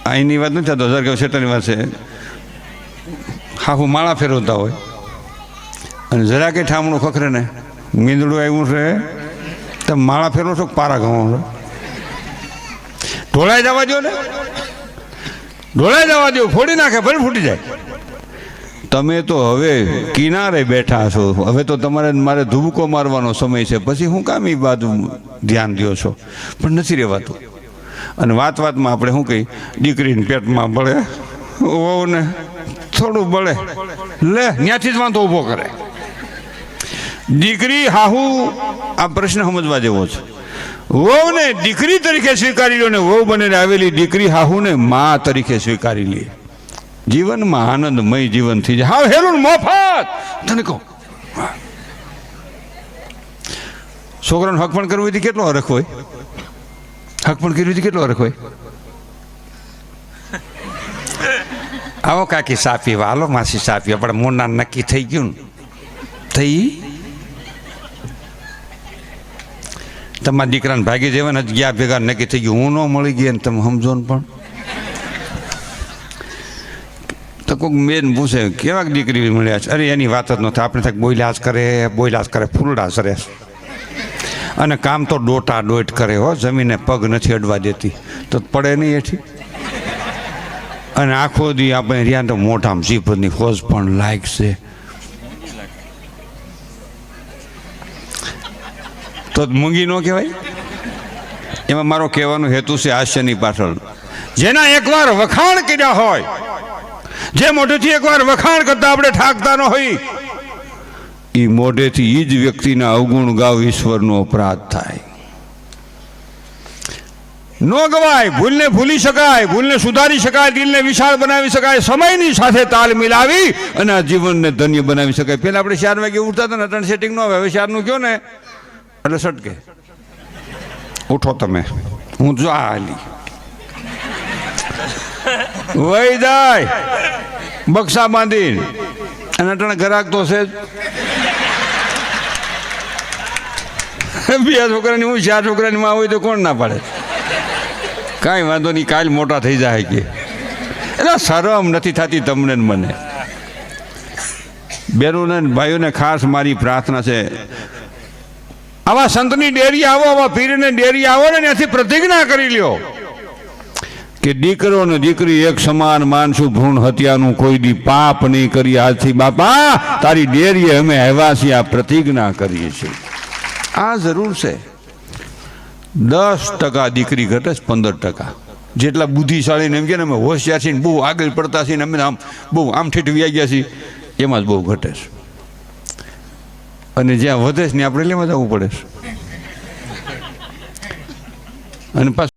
અહીંની વાત નથી થતો, 1000 કે સેટાની વાત છે. હાહુ માળા ફેરવતા હોય અને જરા કે ઠામણું ખખરે ને મીંદડું આવ્યું છે, તમે માળા ફેરવો છો પારા ઘણો છો? ઢોળાઈ જવા દો ને, ઢોળાઈ જવા દો, ફોડી નાખે ભલે ફૂટી જાય. તમે તો હવે કિનારે બેઠા છો, હવે તો તમારે મારે ધુબકો મારવાનો સમય છે, પછી હું કામ એ બાજુ ધ્યાન દો છો? પણ નથી રહેવાતું. અને વાતમાં આપણે શું કહી, દીકરીને પેટમાં બળે, વહુને થોડું બળે, લે ત્યાંથી જ વાંધો ઊભો કરે. દીકરી હાહુ આ પ્રશ્ન સમજવા જેવો છે. વહુને દીકરી તરીકે સ્વીકારી લો ને વહુ બનીને આવેલી દીકરી હાહુને મા તરીકે સ્વીકારી લે. જીવનમાં આનંદમય જીવન થઈ જાય. હા હેલું મોફત તને કહું, છોકરાનો હક પણ કરવું હોય કેટલો હરખ હોય, હક પણ કર્યું કેટલો હરખ હોય. આવો કાકી સાપી હાલો માસી સાપી, આપણે મોના નક્કી થઈ ગયું ને થઈ. તમારા દીકરાને ભાગી જવાને ગયા ભેગા નક્કી થઈ ગયું, હું ન મળી ગયા ને તમે સમજો ને. પણ તો કોઈક બેન પૂછે કેવા દીકરી મળ્યા છે, અરે એની વાત જ નથી, આપણે થાય બોયલાસ કરે ફૂલડા સરે, અને કામ તો ડોટા ડોટ કરે હો, જમીને પગ નથી અડવા દેતી તો પડે નહીં એથી. અને આખો દી આપણે રહ્યા તો મોઢામાં જીભની ફોજ પણ લાગશે તો મૂંગી ન કહેવાય. એમાં મારો કહેવાનો હેતુ છે હાસ્યની પાછળ, જેના એકવાર વખાણ કર્યા હોય, જે મોઢેથી એકવાર વખાણ કરતા આપણે ઠાકતા ન હોય, એ મોઢેથી એ જ વ્યક્તિના અવગુણ ગાવ ઈશ્વરનો અપરાધ થાય. ન ગવાય, ભૂલને ભૂલી શકાય, ભૂલને સુધારી શકાય, દિલને વિશાળ બનાવી શકાય, સમયની સાથે તાલ મિલાવી અને આ જીવનને ધન્ય બનાવી શકાય. પહેલા આપણે 4 વાગે ઉઠતા હતા ને, અટણ સેટિંગ ન આવે, હવે 4નું કયો ને એટલે સટકે ઉઠો તમે, હું જો હાલી વહી જાય બક્ષા બાંધીને, અને અટણ ઘરાક તો છે જ 2 છોકરાની હું 4 છોકરાની માં હોય તો કોણ ના પાડે? કાંઈ વાંધો નહીં, કાલ મોટા થઈ જાય કે. એટલે શરમ નથી થતી તમને ને મને? બહેનોને ભાઈઓને ખાસ મારી પ્રાર્થના છે, આવા સંતની ડેરી આવો, આવા પીરને ડેરી આવો ને ત્યાંથી પ્રતિજ્ઞા કરી લ્યો કે દીકરો ને દીકરી એક સમાન માનશું, ભ્રૂણ હત્યાનું કોઈ દી પાપ નહીં કરી. આજથી બાપા તારી ડેરીએ અમે આવ્યા છીએ, આ પ્રતિજ્ઞા કરીએ છીએ. આ જરૂર છે. 10% દીકરી ઘટે છે, 15% જેટલા બુદ્ધિશાળી ને એમ કે ને અમે હોશિયાર છીએ, બહુ આગળ પડતા છીએ, અમે આમ બહુ આમ ઠેઠવી ગયા છીએ, એમાં જ બહુ ઘટે છે. અને જ્યાં વધે છે ને આપણે લેવા જવું પડે છે. અને પાછું